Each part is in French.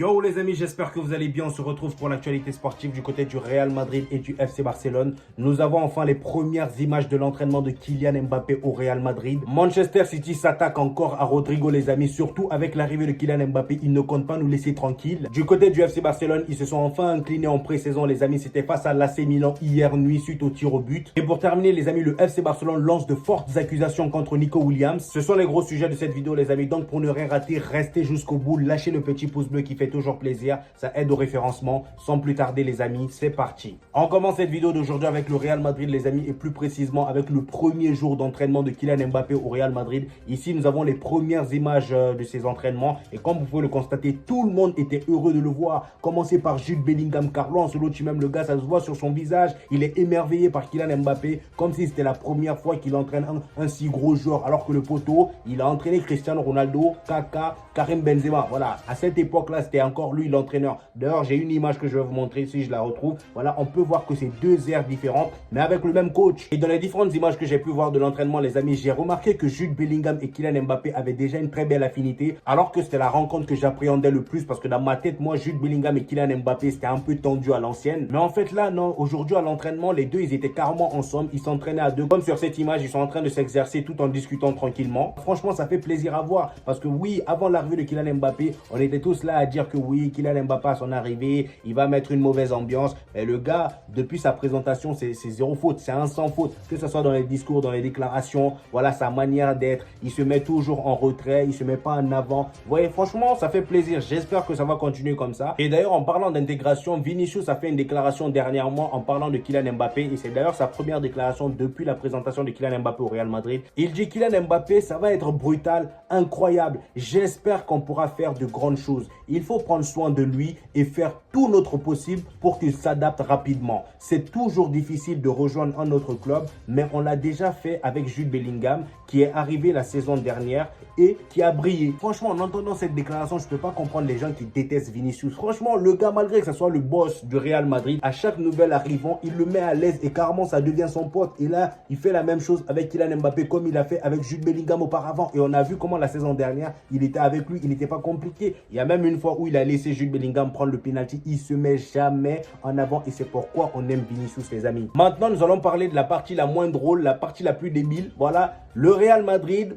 Yo les amis, j'espère que vous allez bien. On se retrouve pour l'actualité sportive du côté du Real Madrid et du FC Barcelone. Nous avons enfin les premières images de l'entraînement de Kylian Mbappé au Real Madrid. Manchester City s'attaque encore à Rodrigo les amis, surtout avec l'arrivée de Kylian Mbappé. Il ne compte pas nous laisser tranquilles. Du côté du FC Barcelone, ils se sont enfin inclinés en pré-saison les amis. C'était face à l'AC Milan hier nuit suite au tir au but. Et pour terminer les amis, le FC Barcelone lance de fortes accusations contre Nico Williams. Ce sont les gros sujets de cette vidéo les amis. Donc pour ne rien rater, restez jusqu'au bout. Lâchez le petit pouce bleu qui fait toujours plaisir, ça aide au référencement. Sans plus tarder les amis, c'est parti. On commence cette vidéo d'aujourd'hui avec le Real Madrid les amis, et plus précisément avec le premier jour d'entraînement de Kylian Mbappé au Real Madrid. Ici nous avons les premières images de ces entraînements et comme vous pouvez le constater, tout le monde était heureux de le voir. Commencé par Jude Bellingham, Carlo Ancelotti, même le gars, ça se voit sur son visage, il est émerveillé par Kylian Mbappé, comme si c'était la première fois qu'il entraîne un si gros joueur, alors que le poteau, il a entraîné Cristiano Ronaldo, Kaka, Karim Benzema. Voilà, à cette époque-là, c'était encore lui l'entraîneur. D'ailleurs, j'ai une image que je vais vous montrer si je la retrouve. Voilà, on peut voir que c'est deux aires différentes, mais avec le même coach. Et dans les différentes images que j'ai pu voir de l'entraînement, les amis, j'ai remarqué que Jude Bellingham et Kylian Mbappé avaient déjà une très belle affinité, alors que c'était la rencontre que j'appréhendais le plus, parce que dans ma tête, moi, Jude Bellingham et Kylian Mbappé, c'était un peu tendu à l'ancienne. Mais en fait, là, non, aujourd'hui à l'entraînement, les deux, ils étaient carrément ensemble, ils s'entraînaient à deux. Comme sur cette image, ils sont en train de s'exercer tout en discutant tranquillement. Franchement, ça fait plaisir à voir, parce que oui, avant l'arrivée de Kylian Mbappé, on était tous là à dire que oui, Kylian Mbappé à son arrivée, il va mettre une mauvaise ambiance. Et le gars, depuis sa présentation, c'est zéro faute, c'est un sans faute. Que ce soit dans les discours, dans les déclarations, voilà sa manière d'être. Il se met toujours en retrait, il se met pas en avant. Vous voyez, franchement, ça fait plaisir. J'espère que ça va continuer comme ça. Et d'ailleurs, en parlant d'intégration, Vinicius a fait une déclaration dernièrement en parlant de Kylian Mbappé. Et c'est d'ailleurs sa première déclaration depuis la présentation de Kylian Mbappé au Real Madrid. Il dit Kylian Mbappé, ça va être brutal, incroyable. J'espère qu'on pourra faire de grandes choses. Il faut prendre soin de lui et faire tout notre possible pour qu'il s'adapte rapidement. C'est toujours difficile de rejoindre un autre club, mais on l'a déjà fait avec Jude Bellingham qui est arrivé la saison dernière et qui a brillé. Franchement, en entendant cette déclaration, je ne peux pas comprendre les gens qui détestent Vinicius. Franchement, le gars, malgré que ce soit le boss du Real Madrid, à chaque nouvel arrivant, il le met à l'aise et carrément ça devient son pote. Et là, il fait la même chose avec Kylian Mbappé comme il a fait avec Jude Bellingham auparavant. Et on a vu comment la saison dernière, il était avec lui, il n'était pas compliqué. Il y a même une fois où il a laissé Jude Bellingham prendre le penalty. Il se met jamais en avant et c'est pourquoi on aime Vinicius les amis. Maintenant, nous allons parler de la partie la moins drôle, la partie la plus débile. Voilà, le Real Madrid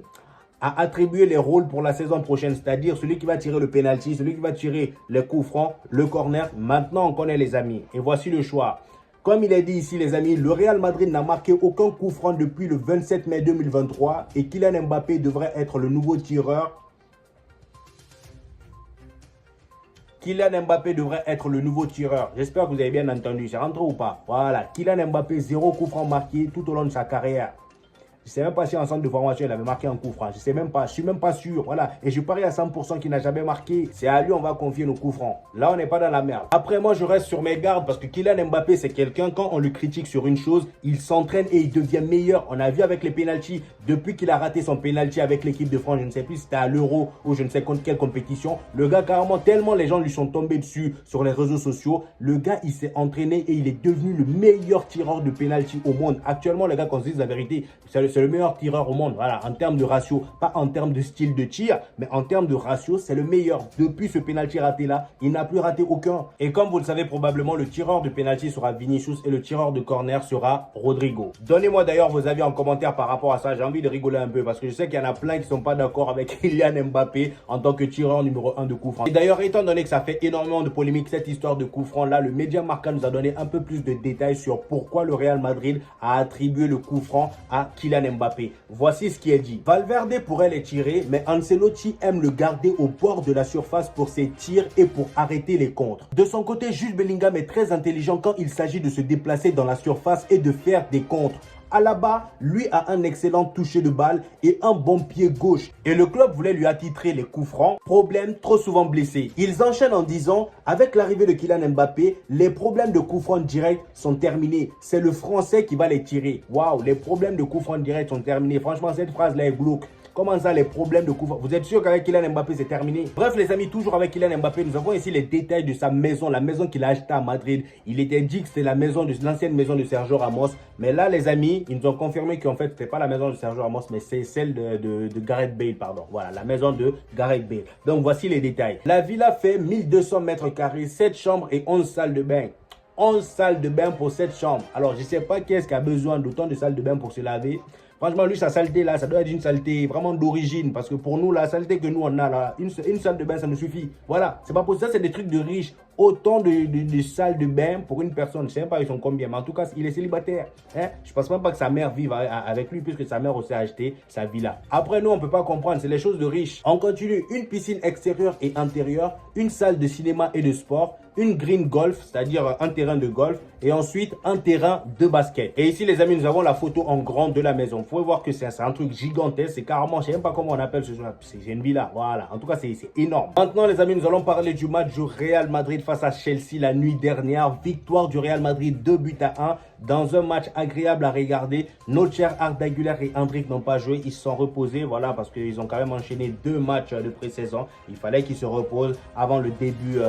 a attribué les rôles pour la saison prochaine, c'est-à-dire celui qui va tirer le penalty, celui qui va tirer les coups francs, le corner. Maintenant, on connaît les amis. Et voici le choix. Comme il est dit ici les amis, le Real Madrid n'a marqué aucun coup franc depuis le 27 mai 2023 et Kylian Mbappé devrait être le nouveau tireur. Kylian Mbappé devrait être le nouveau tireur. J'espère que vous avez bien entendu. C'est rentré ou pas? Voilà. Kylian Mbappé, 0 coup franc marqué tout au long de sa carrière. Je ne sais même pas si en centre de formation, il avait marqué un coup franc. Je ne sais même pas. Je ne suis même pas sûr. Voilà. Et je parie à 100% qu'il n'a jamais marqué. C'est à lui on va confier nos coups francs. Là, on n'est pas dans la merde. Après, moi, je reste sur mes gardes parce que Kylian Mbappé, c'est quelqu'un, quand on le critique sur une chose, il s'entraîne et il devient meilleur. On a vu avec les pénaltys, depuis qu'il a raté son pénalty avec l'équipe de France, je ne sais plus si c'était à l'Euro ou je ne sais contre quelle compétition. Le gars, carrément, tellement les gens lui sont tombés dessus sur les réseaux sociaux. Le gars, il s'est entraîné et il est devenu le meilleur tireur de pénalty au monde. Actuellement, les gars, qu'on se dise la vérité, c'est le meilleur tireur au monde, voilà, en termes de ratio, pas en termes de style de tir, mais en termes de ratio, c'est le meilleur. Depuis ce penalty raté là, il n'a plus raté aucun. Et comme vous le savez probablement, le tireur de penalty sera Vinicius et le tireur de corner sera Rodrigo. Donnez-moi d'ailleurs vos avis en commentaire par rapport à ça, j'ai envie de rigoler un peu parce que je sais qu'il y en a plein qui sont pas d'accord avec Kylian Mbappé en tant que tireur numéro 1 de coup franc. Et d'ailleurs, étant donné que ça fait énormément de polémiques cette histoire de coup franc là, le média Marca nous a donné un peu plus de détails sur pourquoi le Real Madrid a attribué le coup franc à Kylian Mbappé. Voici ce qui est dit. Valverde pourrait les tirer, mais Ancelotti aime le garder au bord de la surface pour ses tirs et pour arrêter les contres. De son côté, Jude Bellingham est très intelligent quand il s'agit de se déplacer dans la surface et de faire des contres. Alaba, lui, a un excellent toucher de balle et un bon pied gauche. Et le club voulait lui attitrer les coups francs. Problème, trop souvent blessé. Ils enchaînent en disant, avec l'arrivée de Kylian Mbappé, les problèmes de coups francs directs sont terminés. C'est le Français qui va les tirer. Waouh, les problèmes de coups francs directs sont terminés. Franchement, cette phrase-là est glauque. Comment ça, les problèmes de couvre? Vous êtes sûr qu'avec Kylian Mbappé, c'est terminé? Bref, les amis, toujours avec Kylian Mbappé, nous avons ici les détails de sa maison, la maison qu'il a achetée à Madrid. Il était dit que c'était l'ancienne maison de Sergio Ramos. Mais là, les amis, ils nous ont confirmé qu'en fait, c'était pas la maison de Sergio Ramos, mais c'est celle de Gareth Bale, pardon. Voilà, la maison de Gareth Bale. Donc, voici les détails. La villa fait 1200 mètres carrés, 7 chambres et 11 salles de bain. 11 salles de bain pour 7 chambres. Alors, je ne sais pas qui est-ce qui a besoin d'autant de salles de bain pour se laver. Franchement, lui, sa saleté là, ça doit être une saleté vraiment d'origine. Parce que pour nous, la saleté que nous, on a là, une salle de bain, ça nous suffit. Voilà, c'est pas possible. Ça, c'est des trucs de riches. Autant de salles de bain pour une personne. Je ne sais même pas ils sont combien. Mais en tout cas, il est célibataire. Hein? Je ne pense même pas que sa mère vive avec lui, puisque sa mère aussi a acheté sa villa. Après, nous, on ne peut pas comprendre. C'est les choses de riches. On continue. Une piscine extérieure et intérieure. Une salle de cinéma et de sport. Une green golf, c'est-à-dire un terrain de golf. Et ensuite, un terrain de basket. Et ici, les amis, nous avons la photo en grand de la maison. Vous pouvez voir que c'est un truc gigantesque. C'est carrément, je ne sais même pas comment on appelle ce genre. C'est une villa. Voilà. En tout cas, c'est énorme. Maintenant, les amis, nous allons parler du match du Real Madrid face à Chelsea la nuit dernière. Victoire du Real Madrid 2-1 dans un match agréable à regarder. Nos chers Arda Güler et Endrick n'ont pas joué. Ils se sont reposés. Voilà, parce qu'ils ont quand même enchaîné 2 matchs de pré-saison. Il fallait qu'ils se reposent avant le début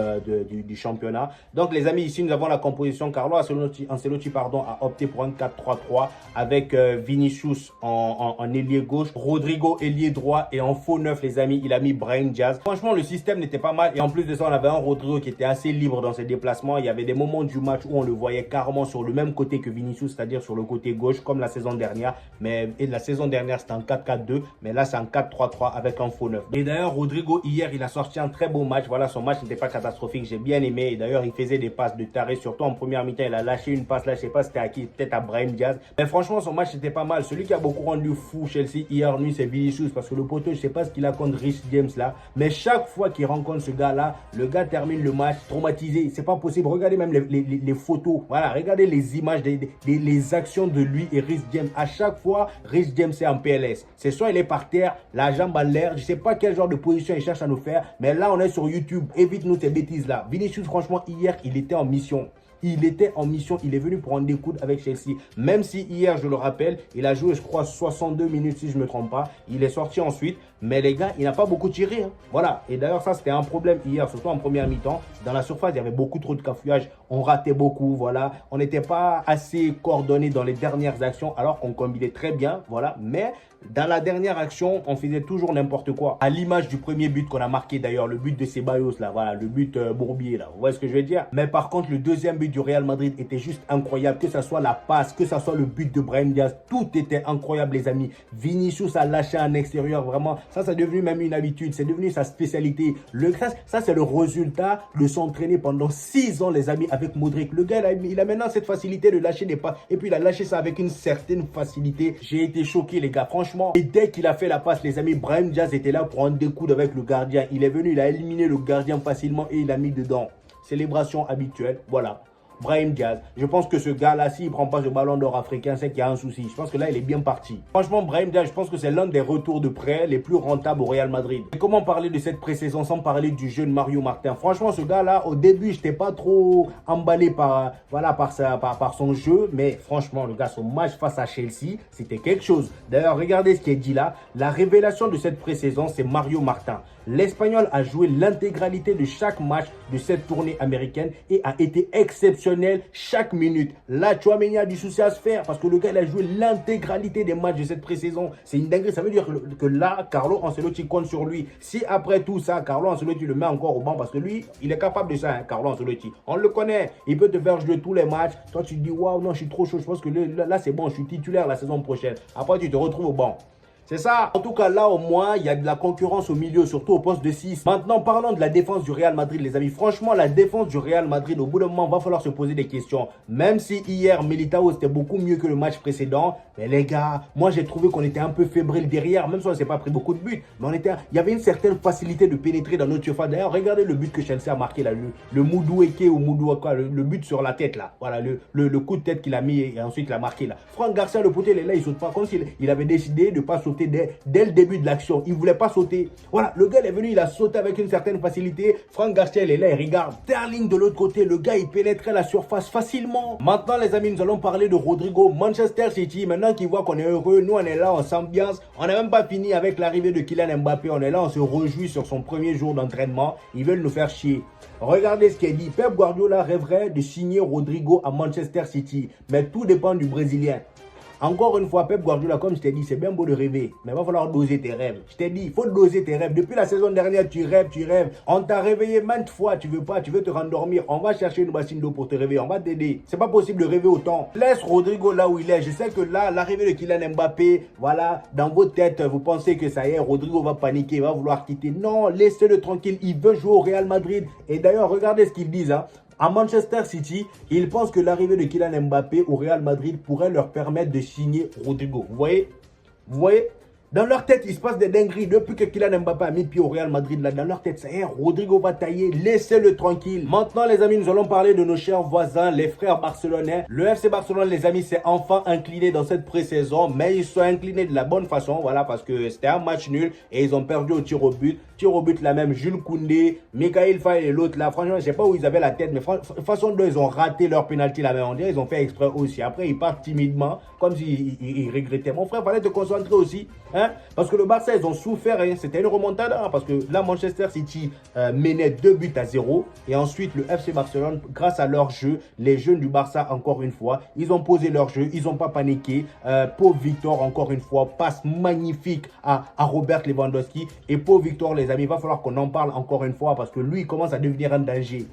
du championnat. Donc, les amis, ici, nous avons la composition. Carlo Ancelotti a opté pour un 4-3-3 avec Vinicius en ailier gauche, Rodrigo ailier droit et en faux neuf, les amis, il a mis Brahim Diaz. Franchement, le système n'était pas mal. Et en plus de ça, on avait un Rodrigo qui était assez libre dans ses déplacements. Il y avait des moments du match où on le voyait carrément sur le même côté que Vinicius, c'est-à-dire sur le côté gauche, comme la saison dernière. Et la saison dernière, c'était en 4-4-2. Mais là, c'est en 4-3-3 avec un faux neuf. Et d'ailleurs, Rodrigo, hier, il a sorti un très beau match. Voilà, son match n'était pas catastrophique. J'ai bien aimé. Et d'ailleurs, il faisait des passes de taré. Surtout en première mi-temps, il a lâché une passe là. Je sais pas c'était à qui, peut-être à Brahim Diaz. Mais franchement, son match était pas mal. Celui qui a beaucoup rendu fou Chelsea hier nuit, c'est Vinicius. Parce que le poteau, je sais pas ce qu'il a contre Reece James là. Mais chaque fois qu'il rencontre ce gars-là, le gars termine le match traumatisé. C'est pas possible. Regardez même les photos. Voilà, regardez les images, les actions de lui et Reece James. À chaque fois, Reece James est en PLS. C'est soit il est par terre, la jambe à l'air. Je sais pas quel genre de position il cherche à nous faire. Mais là, on est sur YouTube. Évite-nous ces bêtises-là. Vinicius, franchement, hier, il était en mission. Il était en mission, il est venu prendre des coudes avec Chelsea. Même si hier, je le rappelle, il a joué, je crois, 62 minutes si je ne me trompe pas. Il est sorti ensuite. Mais les gars, il n'a pas beaucoup tiré. Hein. Voilà. Et d'ailleurs, ça, c'était un problème hier, surtout en première mi-temps. Dans la surface, il y avait beaucoup trop de cafouillage. On ratait beaucoup. Voilà. On n'était pas assez coordonnés dans les dernières actions, alors qu'on combinait très bien. Voilà. Mais dans la dernière action, on faisait toujours n'importe quoi. À l'image du premier but qu'on a marqué d'ailleurs, le but de Ceballos, là. Voilà. Le but Bourbier, là. Vous voyez ce que je veux dire? Mais par contre, le deuxième but du Real Madrid était juste incroyable. Que ce soit la passe, que ce soit le but de Brahim Diaz. Tout était incroyable, les amis. Vinicius a lâché en extérieur. Vraiment. Ça, c'est devenu même une habitude. C'est devenu sa spécialité. Ça c'est le résultat de s'entraîner pendant 6 ans, les amis, avec Modric. Le gars, il a maintenant cette facilité de lâcher des passes. Et puis, il a lâché ça avec une certaine facilité. J'ai été choqué, les gars, franchement. Et dès qu'il a fait la passe, les amis, Brahim Diaz était là pour prendre des coudes avec le gardien. Il est venu, il a éliminé le gardien facilement et il a mis dedans. Célébration habituelle, voilà. Brahim Diaz. Je pense que ce gars-là, s'il ne prend pas ce ballon d'or africain, c'est qu'il y a un souci. Je pense que là, il est bien parti. Franchement, Brahim Diaz, je pense que c'est l'un des retours de prêt les plus rentables au Real Madrid. Et comment parler de cette pré-saison sans parler du jeune Mario Martin? Franchement, ce gars-là, au début, je n'étais pas trop emballé par son jeu. Mais franchement, le gars, son match face à Chelsea, c'était quelque chose. D'ailleurs, regardez ce qui est dit là. La révélation de cette pré-saison, c'est Mario Martin. L'Espagnol a joué l'intégralité de chaque match de cette tournée américaine et a été exceptionnel chaque minute. Là, Tchouaméni a du souci à se faire parce que le gars il a joué l'intégralité des matchs de cette pré-saison. C'est une dinguerie. Ça veut dire que là, Carlo Ancelotti compte sur lui. Si après tout ça, Carlo Ancelotti le met encore au banc parce que lui, il est capable de ça, hein, Carlo Ancelotti. On le connaît. Il peut te faire jouer tous les matchs. Toi, tu te dis, waouh, non, je suis trop chaud. Je pense que là, c'est bon. Je suis titulaire la saison prochaine. Après, tu te retrouves au banc. C'est ça. En tout cas, là, au moins, il y a de la concurrence au milieu, surtout au poste de 6. Maintenant, parlons de la défense du Real Madrid, les amis. Franchement, la défense du Real Madrid, au bout d'un moment, va falloir se poser des questions. Même si hier, Militao, c'était beaucoup mieux que le match précédent. Mais les gars, moi, j'ai trouvé qu'on était un peu fébrile derrière. Même si on ne s'est pas pris beaucoup de buts. Mais il y avait une certaine facilité de pénétrer dans notre surface. D'ailleurs, regardez le but que Chelsea a marqué là. Le Moudoueke ou Moudouaka, le but sur la tête là. Voilà, le coup de tête qu'il a mis et ensuite il a marqué là. Franck Garcia, le poteau, il est là, il saute pas. Comme s'il avait décidé de ne pas sauter sauter dès le début de l'action. Il ne voulait pas sauter. Voilà, le gars il est venu, il a sauté avec une certaine facilité. Franck Garcia, il est là, il regarde. Sterling de l'autre côté, le gars, il pénétrait la surface facilement. Maintenant, les amis, nous allons parler de Rodrigo. Manchester City, maintenant qu'ils voient qu'on est heureux, nous, on est là, on s'ambiance. On n'a même pas fini avec l'arrivée de Kylian Mbappé. On est là, on se réjouit sur son premier jour d'entraînement. Ils veulent nous faire chier. Regardez ce qu'il dit. Pep Guardiola rêverait de signer Rodrigo à Manchester City. Mais tout dépend du Brésilien. Encore une fois, Pep Guardiola, comme je t'ai dit, c'est bien beau de rêver, mais il va falloir doser tes rêves. Je t'ai dit, il faut doser tes rêves. Depuis la saison dernière, tu rêves. On t'a réveillé maintes fois, tu veux pas, tu veux te rendormir. On va chercher une bassine d'eau pour te réveiller, on va t'aider. C'est pas possible de rêver autant. Laisse Rodrigo là où il est. Je sais que là, l'arrivée de Kylian Mbappé, voilà, dans vos têtes, vous pensez que ça y est, Rodrigo va paniquer, il va vouloir quitter. Non, laissez-le tranquille, il veut jouer au Real Madrid. Et d'ailleurs, regardez ce qu'ils disent, hein. À Manchester City, ils pensent que l'arrivée de Kylian Mbappé au Real Madrid pourrait leur permettre de signer Rodrigo. Vous voyez? Dans leur tête, il se passe des dingueries. Depuis que Kylian Mbappé a mis pied au Real Madrid, là, dans leur tête, ça y est, Rodrigo va tailler. Laissez-le tranquille. Maintenant, les amis, nous allons parler de nos chers voisins, les frères barcelonais. Le FC Barcelone, les amis, s'est enfin incliné dans cette pré-saison. Mais ils sont inclinés de la bonne façon. Voilà, parce que c'était un match nul et ils ont perdu au tir au but. Tir au but, là même, Jules Koundé, Mikhail Faye et l'autre, là. Franchement, je sais pas où ils avaient la tête. Mais façon d'eux, ils ont raté leur penalty, là même. On dirait ils ont fait exprès aussi. Après, ils partent timidement, comme s'ils regrettaient. Mon frère, fallait te concentrer aussi. Hein? Parce que le Barça, ils ont souffert. Hein? C'était une remontada. Hein? Parce que là, Manchester City menait 2-0. Et ensuite, le FC Barcelone, grâce à leur jeu, les jeunes du Barça, encore une fois, ils ont posé leur jeu. Ils n'ont pas paniqué. Pauvre Victor, encore une fois, passe magnifique à Robert Lewandowski. Et pauvre Victor, les amis, il va falloir qu'on en parle encore une fois. Parce que lui, il commence à devenir un danger.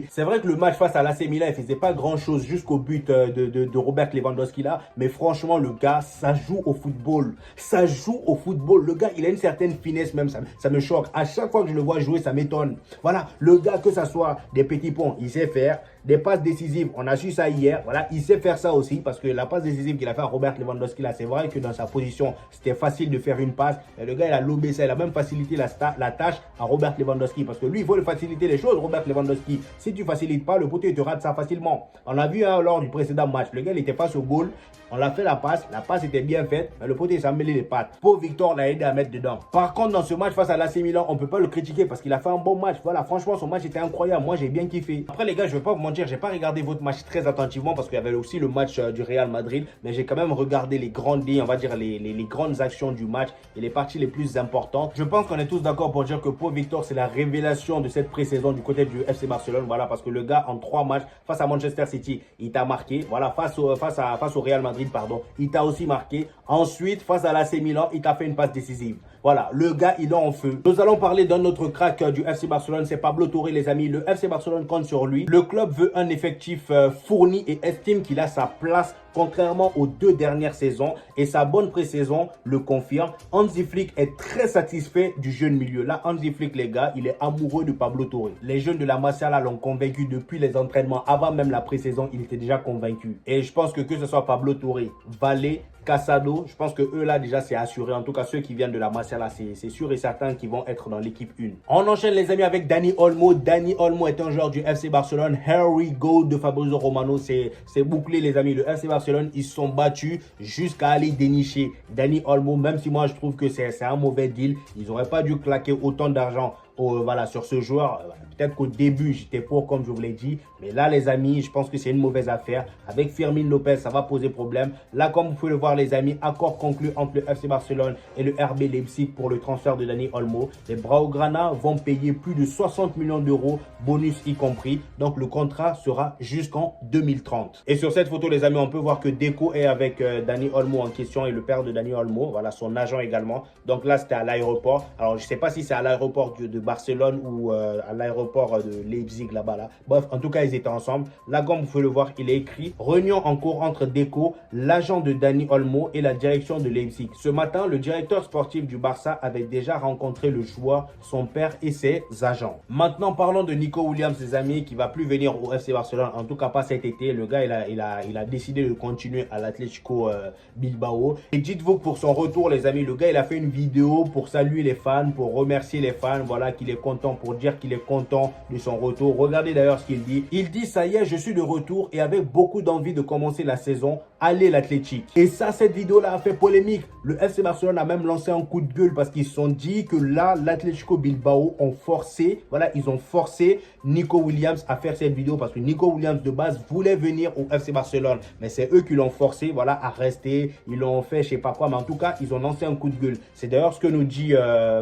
C'est vrai que le match face à l'AC Milan, il ne faisait pas grand-chose jusqu'au but de Robert Lewandowski là. Mais franchement, le gars, ça joue au football. Ça joue au football. Le gars, il a une certaine finesse même. Ça me choque. À chaque fois que je le vois jouer, ça m'étonne. Voilà, le gars, que ça soit des petits ponts, il sait faire. Des passes décisives, on a su ça hier. Voilà, il sait faire ça aussi parce que la passe décisive qu'il a fait à Robert Lewandowski là, c'est vrai que dans sa position, c'était facile de faire une passe. Et le gars, il a lobé ça, il a même facilité la tâche à Robert Lewandowski parce que lui, il faut le faciliter les choses, Robert Lewandowski. Si tu facilites pas, le poteau, il te rate ça facilement. On l'a vu hein, lors du précédent match. Le gars, il était face au goal. On l'a fait la passe était bien faite, mais le poteau, il s'est mêlé les pattes. Pauvre Victor l'a aidé à mettre dedans. Par contre, dans ce match face à l'AC Milan, on peut pas le critiquer parce qu'il a fait un bon match. Voilà, franchement, son match était incroyable. Moi, j'ai bien kiffé. Après, les gars, je vais pas vous mentir, j'ai pas regardé votre match très attentivement parce qu'il y avait aussi le match du Real Madrid, mais j'ai quand même regardé les grandes lignes, on va dire les grandes actions du match et les parties les plus importantes. Je pense qu'on est tous d'accord pour dire que pour Victor, c'est la révélation de cette pré-saison du côté du FC Barcelone. Voilà, parce que le gars, en 3 matchs, face à Manchester City, il t'a marqué. Voilà, face au Real Madrid, pardon, il t'a aussi marqué. Ensuite, face à l'AC Milan, il t'a fait une passe décisive. Voilà, le gars, il est en feu. Nous allons parler d'un autre crack du FC Barcelone, c'est Pablo Torre, les amis. Le FC Barcelone compte sur lui. Le club veut un effectif fourni et estime qu'il a sa place, contrairement aux 2 dernières saisons. Et sa bonne pré-saison le confirme. Hansi Flick est très satisfait du jeune milieu. Là, Hansi Flick, les gars, il est amoureux de Pablo Torre. Les jeunes de la Masia l'ont convaincu depuis les entraînements. Avant même la pré-saison, il était déjà convaincu. Et je pense que ce soit Pablo Torre, Valle, Casado, je pense que eux là déjà c'est assuré. En tout cas ceux qui viennent de la Masia là, c'est sûr et certain qu'ils vont être dans l'équipe 1. On enchaîne les amis avec Dani Olmo. Dani Olmo est un joueur du FC Barcelone. Here we go de Fabrizio Romano. C'est bouclé les amis. Le FC Barcelone, ils se sont battus jusqu'à aller dénicher Dani Olmo. Même si moi je trouve que c'est un mauvais deal. Ils n'auraient pas dû claquer autant d'argent voilà, sur ce joueur. Peut-être qu'au début, j'étais pour, comme je vous l'ai dit. Mais là, les amis, je pense que c'est une mauvaise affaire. Avec Fermin Lopez, ça va poser problème. Là, comme vous pouvez le voir, les amis, accord conclu entre le FC Barcelone et le RB Leipzig pour le transfert de Dani Olmo. Les Blaugrana vont payer plus de 60 millions d'euros, bonus y compris. Donc, le contrat sera jusqu'en 2030. Et sur cette photo, les amis, on peut voir que Deco est avec Dani Olmo en question et le père de Dani Olmo. Voilà, son agent également. Donc là, c'était à l'aéroport. Alors, je ne sais pas si c'est à l'aéroport de Barcelone ou à l'aéroport de Leipzig là-bas. Là. Bref, en tout cas, ils étaient ensemble. Là, comme vous pouvez le voir, il est écrit réunion en cours entre Deco, l'agent de Dani Olmo et la direction de Leipzig. Ce matin, le directeur sportif du Barça avait déjà rencontré le joueur, son père et ses agents. Maintenant, parlons de Nico Williams, ses amis, qui va plus venir au FC Barcelone. En tout cas, pas cet été. Le gars, il a décidé de continuer à l'Atlético Bilbao. Et dites-vous que pour son retour, les amis, le gars, il a fait une vidéo pour saluer les fans, pour remercier les fans. Voilà, qu'il est content, pour dire qu'il est content de son retour. Regardez d'ailleurs ce qu'il dit. Il dit, ça y est, je suis de retour et avec beaucoup d'envie de commencer la saison allez l'Athletic. Et ça, cette vidéo-là a fait polémique. Le FC Barcelone a même lancé un coup de gueule parce qu'ils se sont dit que là, l'Atlético Bilbao ont forcé, voilà, ils ont forcé Nico Williams à faire cette vidéo parce que Nico Williams de base voulait venir au FC Barcelone. Mais c'est eux qui l'ont forcé, voilà, à rester. Ils l'ont fait, je sais pas quoi, mais en tout cas, ils ont lancé un coup de gueule. C'est d'ailleurs ce que nous dit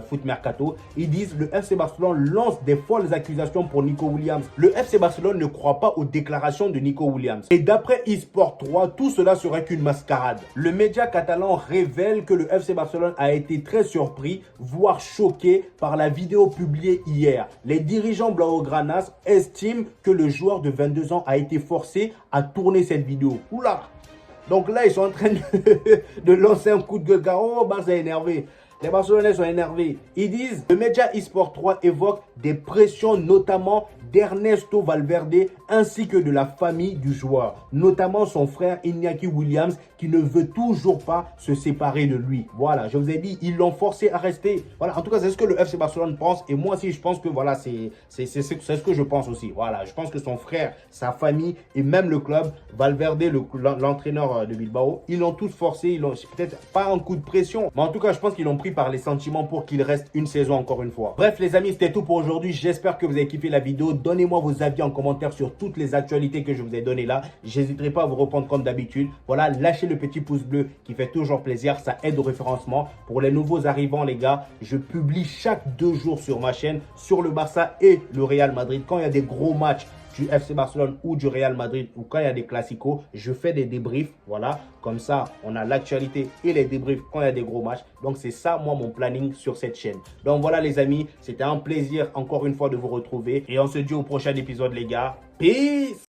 Foot Mercato. Ils disent le FC Barcelone lance des folles accusations pour Nico Williams. Le FC Barcelone ne croit pas aux déclarations de Nico Williams. Et d'après eSport 3, tout cela serait qu'une mascarade. Le média catalan révèle que le FC Barcelone a été très surpris, voire choqué par la vidéo publiée hier. Les dirigeants blaugranas estiment que le joueur de 22 ans a été forcé à tourner cette vidéo. Oula! Donc là, ils sont en train de lancer un coup de gueule. Oh, Barça est énervé. Les Barcelonais sont énervés. Ils disent, le média eSport 3 évoque des pressions notamment d'Ernesto Valverde ainsi que de la famille du joueur, notamment son frère Iñaki Williams qui ne veut toujours pas se séparer de lui. Voilà, je vous ai dit, ils l'ont forcé à rester. Voilà, en tout cas, c'est ce que le FC Barcelone pense et moi aussi, je pense que voilà, c'est ce que je pense aussi. Voilà, je pense que son frère, sa famille et même le club, Valverde, l'entraîneur de Bilbao, ils l'ont tous forcé, ils l'ont peut-être pas un coup de pression, mais en tout cas, je pense qu'ils l'ont pris par les sentiments pour qu'il reste une saison encore une fois. Bref, les amis, c'était tout pour aujourd'hui. J'espère que vous avez kiffé la vidéo. Donnez-moi vos avis en commentaire sur toutes les actualités que je vous ai données là. J'hésiterai pas à vous reprendre comme d'habitude. Voilà, lâchez le petit pouce bleu qui fait toujours plaisir. Ça aide au référencement. Pour les nouveaux arrivants, les gars, je publie chaque 2 jours sur ma chaîne sur le Barça et le Real Madrid. Quand il y a des gros matchs du FC Barcelone ou du Real Madrid ou quand il y a des classicos, je fais des débriefs. Voilà, comme ça, on a l'actualité et les débriefs quand il y a des gros matchs. Donc, c'est ça, moi, mon planning sur cette chaîne. Donc, voilà, les amis, c'était un plaisir encore une fois de vous retrouver. Et on se dit au prochain épisode, les gars. Peace!